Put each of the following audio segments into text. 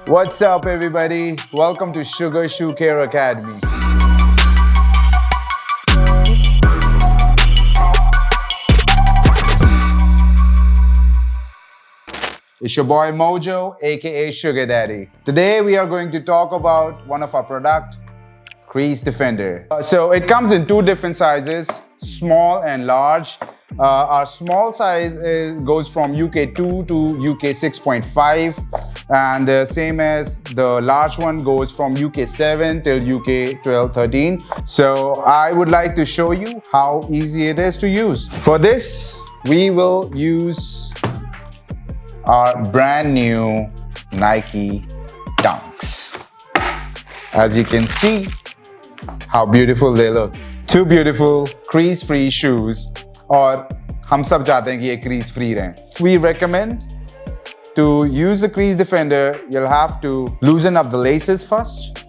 What's up, everybody? Welcome to SHOEGR Shoe Care Academy. It's your boy Mojo, aka SHOEGR Daddy. Today we are going to talk about one of our product, Crease Defender. So it comes in two different sizes, small and large. Our small size goes from UK 2 to UK 6.5, and the same as the large one goes from UK 7 till UK 12-13. So I would like to show you how easy it is to use. For this, we will use our brand new Nike Dunks. As you can see, how beautiful they look. Two beautiful crease-free shoes. और हम सब चाहते हैं कि ये crease free रहें. We recommend to use the Crease Defender, you'll have to loosen up the laces first.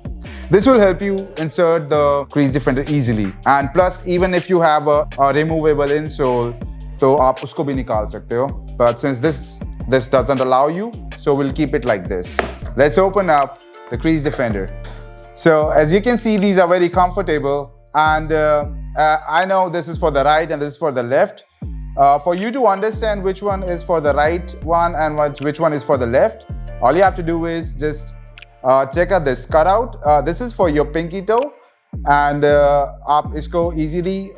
This will help you insert the Crease Defender easily. And plus, even if you have a removable insole, तो आप उसको भी निकाल सकते हो. But since this doesn't allow you, so we'll keep it like this. Let's open up the Crease Defender. So as you can see, these are very comfortable, and I know this is for the right and this is for the left. For you to understand which one is for the right one and which one is for the left, all you have to do is just check out this cutout. This is for your pinky toe, and आप इसको easily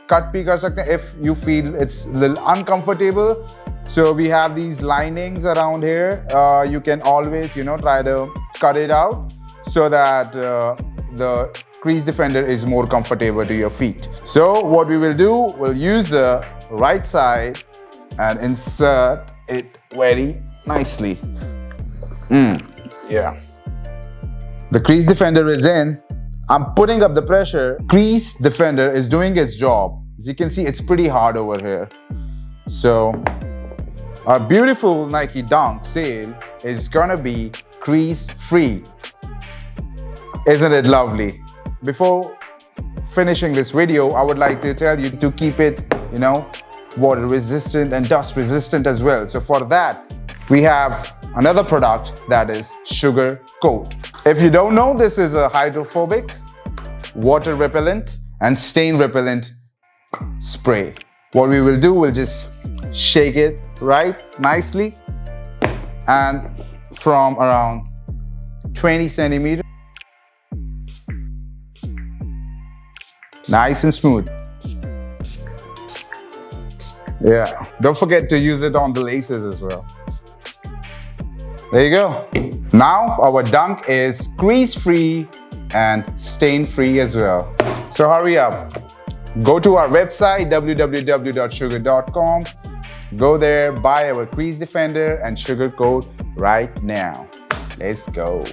cut भी कर सकते हैं if you feel it's a little uncomfortable. So we have these linings around here. You can always, try to cut it out so that the Crease Defender is more comfortable to your feet. So what we will do, we'll use the right side and insert it very nicely. Yeah. The Crease Defender is in. I'm putting up the pressure. Crease Defender is doing its job. As you can see, it's pretty hard over here. So our beautiful Nike Dunk sale is gonna be crease free. Isn't it lovely? Before finishing this video, I would like to tell you to keep it, water resistant and dust resistant as well. So for that, we have another product that is SHOEGR Coat. If you don't know, this is a hydrophobic, water repellent and stain repellent spray. What we will do, we'll just shake it right nicely, and from around 20 centimeters, nice and smooth. Yeah, don't forget to use it on the laces as well. There you go. Now our dunk is crease free and stain free as well. So hurry up. Go to our website www.shoegr.com. Go there, buy our Crease Defender and SHOEGR Coat right now. Let's go.